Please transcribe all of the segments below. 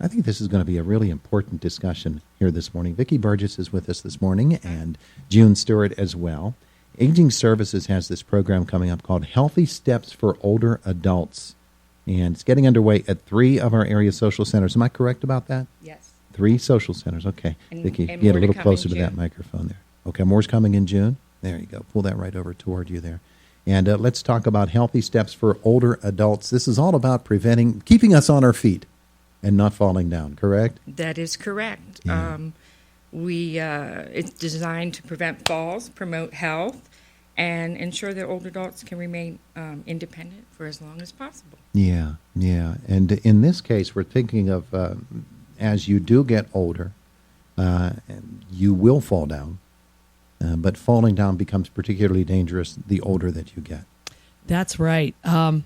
I think this is going to be a really important discussion here this morning. Vickie Burgess is with us this morning, and June Stewart as well. Aging Services has this program coming up called Healthy Steps for Older Adults, and it's getting underway at 3 of our area social centers. Am I correct about that? Yes. 3 social centers. Okay. Vickie, and get a more to little come closer in to that June. microphone there. Okay, more's coming in June. There you go. Pull that right over toward you there. And let's talk about healthy steps for older adults. This is all about keeping us on our feet and not falling down, correct? That is correct. Yeah. It's designed to prevent falls, promote health, and ensure that older adults can remain independent for as long as possible. Yeah. And in this case, we're thinking of as you do get older, you will fall down, but falling down becomes particularly dangerous the older that you get. That's right. I'm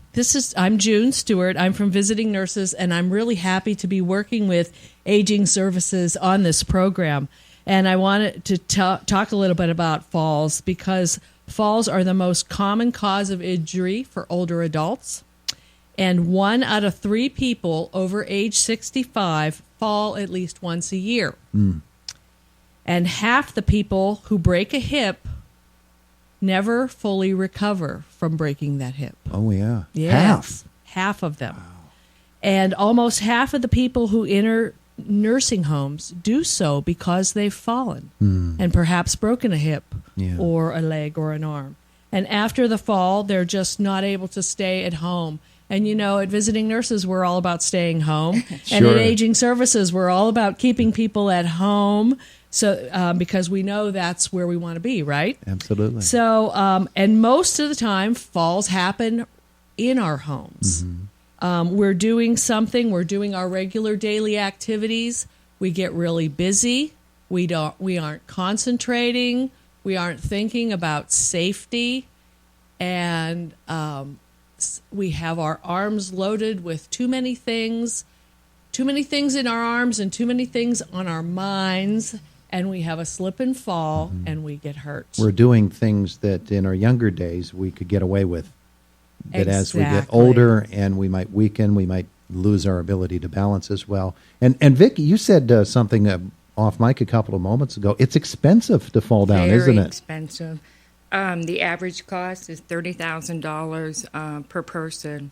June Stewart. I'm from Visiting Nurses, and I'm really happy to be working with Aging Services on this program. And I wanted to talk a little bit about falls, because falls are the most common cause of injury for older adults. And 1 out of 3 people over age 65 fall at least once a year. And half the people who break a hip never fully recover from breaking that hip. Oh, yeah. Yes, half of them. Wow. And almost half of the people who enter nursing homes do so because they've fallen and perhaps broken a hip or a leg or an arm. And after the fall, they're just not able to stay at home. And, at Visiting Nurses, we're all about staying home. Sure. And at Aging Services, we're all about keeping people at home, so because we know that's where we want to be, right? Absolutely. So, and most of the time, falls happen in our homes. We're doing our regular daily activities. We get really busy. We aren't concentrating. We aren't thinking about safety. And we have our arms loaded with too many things in our arms and too many things on our minds, and we have a slip and fall and we get hurt. We're doing things that in our younger days we could get away with. But as we get Exactly. older and we might weaken, we might lose our ability to balance as well. And Vickie, you said something off mic a couple of moments ago. It's expensive to fall down, Very isn't it? expensive. The average cost is $30,000 per person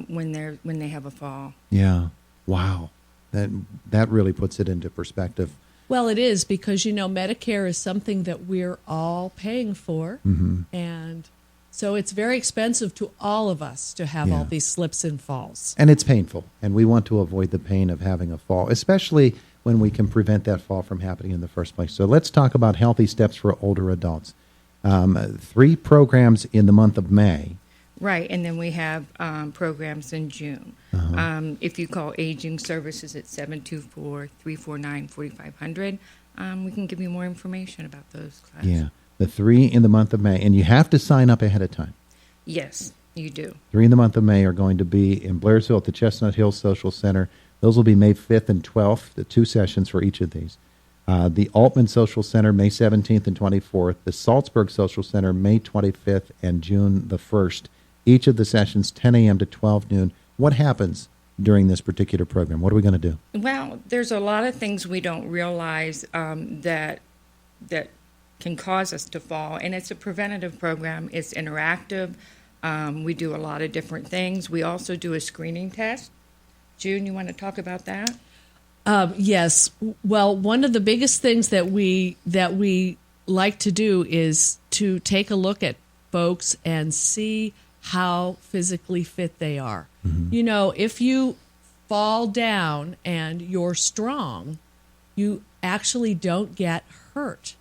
when they have a fall. Yeah. Wow. That really puts it into perspective. Well, it is, because, Medicare is something that we're all paying for. And so it's very expensive to all of us to have all these slips and falls. And it's painful, and we want to avoid the pain of having a fall, especially when we can prevent that fall from happening in the first place. So let's talk about healthy steps for older adults. 3 programs in the month of May. Right, and then we have programs in June. If you call Aging Services at 724-349-4500, we can give you more information about those classes. Yeah, the 3 in the month of May. And you have to sign up ahead of time. Yes, you do. 3 in the month of May are going to be in Blairsville at the Chestnut Hill Social Center. Those will be May 5th and 12th, the 2 sessions for each of these. The Altman Social Center, May 17th and 24th. The Salzburg Social Center, May 25th and June the 1st. Each of the sessions, 10 a.m. to 12 noon. What happens during this particular program? What are we going to do? Well, there's a lot of things we don't realize that can cause us to fall, and it's a preventative program. It's interactive. We do a lot of different things. We also do a screening test. June, you want to talk about that? Yes. Well, one of the biggest things that we like to do is to take a look at folks and see how physically fit they are. If you fall down and you're strong, you actually don't get hurt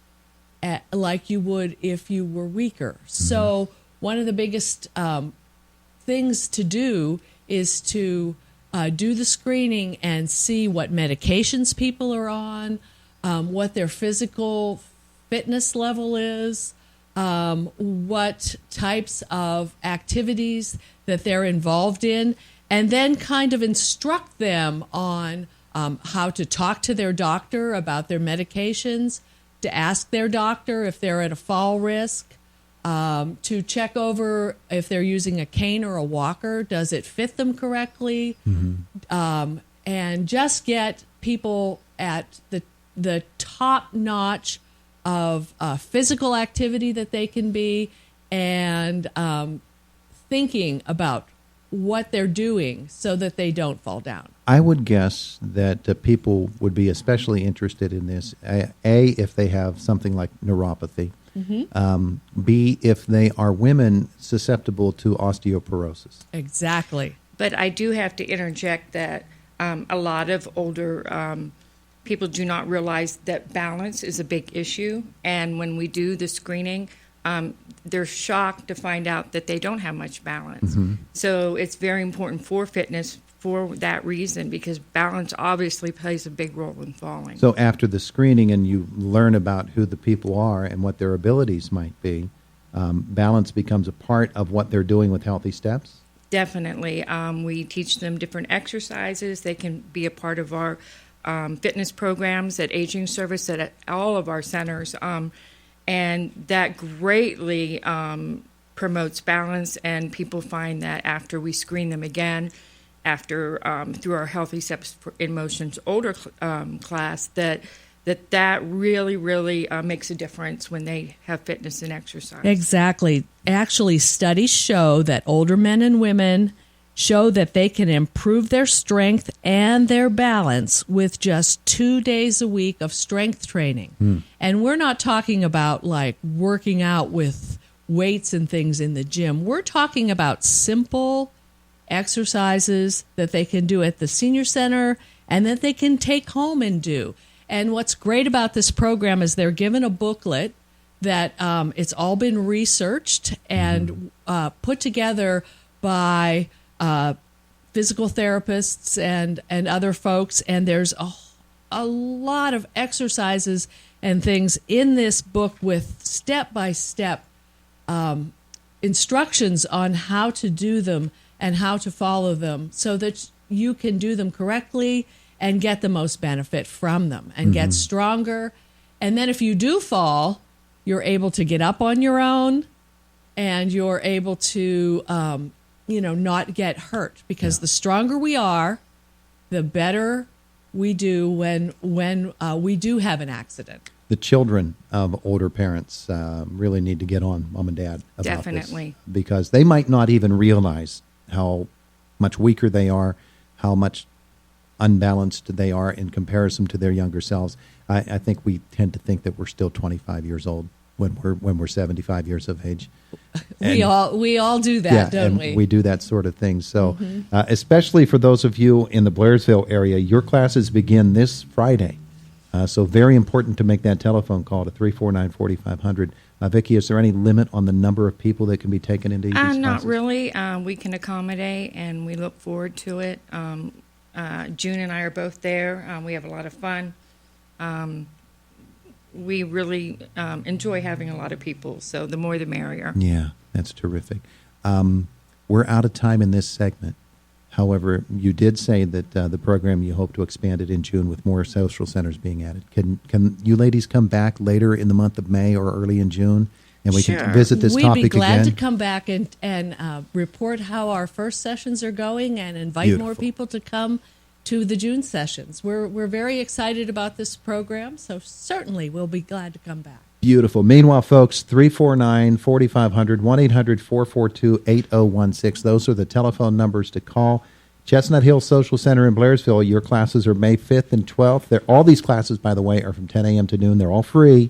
like you would if you were weaker. So one of the biggest things to do is to do the screening and see what medications people are on, what their physical fitness level is, what types of activities that they're involved in, and then kind of instruct them on how to talk to their doctor about their medications, to ask their doctor if they're at a fall risk, to check over if they're using a cane or a walker. Does it fit them correctly? and just get people at the top notch of physical activity that they can be, and thinking about what they're doing so that they don't fall down. I would guess that people would be especially interested in this, A, if they have something like neuropathy, B, if they are women susceptible to osteoporosis. Exactly. But I do have to interject that a lot of older people do not realize that balance is a big issue. And when we do the screening, they're shocked to find out that they don't have much balance. So it's very important for fitness for that reason, because balance obviously plays a big role in falling. So after the screening and you learn about who the people are and what their abilities might be, balance becomes a part of what they're doing with Healthy Steps? Definitely. We teach them different exercises. They can be a part of our fitness programs at Aging Service at all of our centers. And that greatly promotes balance, and people find that after we screen them again, after through our Healthy Steps in Motion's older class, that really makes a difference when they have fitness and exercise. Exactly. Actually, studies show that older men and women show that they can improve their strength and their balance with just 2 days a week of strength training. And we're not talking about like working out with weights and things in the gym. We're talking about simple exercises that they can do at the senior center and that they can take home and do. And what's great about this program is they're given a booklet that it's all been researched and put together by physical therapists and other folks. And there's a lot of exercises and things in this book with step-by-step instructions on how to do them and how to follow them so that you can do them correctly and get the most benefit from them and get stronger. And then if you do fall, you're able to get up on your own and you're able to, not get hurt, because the stronger we are, the better we do when we do have an accident. The children of older parents really need to get on mom and dad about Definitely. this, because they might not even realize how much weaker they are, how much unbalanced they are in comparison to their younger selves. I think we tend to think that we're still 25 years old when we're 75 years of age. We all do that, don't we? We do that sort of thing. So especially for those of you in the Blairsville area, your classes begin this Friday. So very important to make that telephone call to 349-4500. Vickie, is there any limit on the number of people that can be taken into these classes? Not really. We can accommodate, and we look forward to it. June and I are both there. We have a lot of fun. We really enjoy having a lot of people, so the more the merrier. Yeah, that's terrific. We're out of time in this segment. However, you did say that the program, you hope to expand it in June with more social centers being added. Can you ladies come back later in the month of May or early in June, and we can visit this topic again? We'd be glad to come back and report how our first sessions are going and invite more people to come to the June sessions. We're very excited about this program, so certainly we'll be glad to come back. Beautiful. Meanwhile, folks, 349-4500, 1-800-442-8016. Those are the telephone numbers to call. Chestnut Hill Social Center in Blairsville, your classes are May 5th and 12th. All these classes, by the way, are from 10 a.m. to noon. They're all free.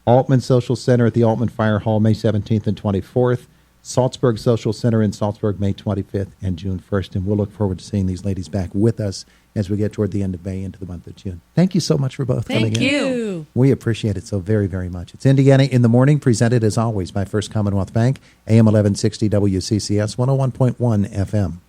Altman Social Center at the Altman Fire Hall, May 17th and 24th. Salzburg Social Center in Salzburg, May 25th and June 1st. And we'll look forward to seeing these ladies back with us as we get toward the end of May into the month of June. Thank you so much for both coming in. Thank you. We appreciate it so very, very much. It's Indiana in the Morning, presented as always by First Commonwealth Bank, AM 1160 WCCS, 101.1 FM.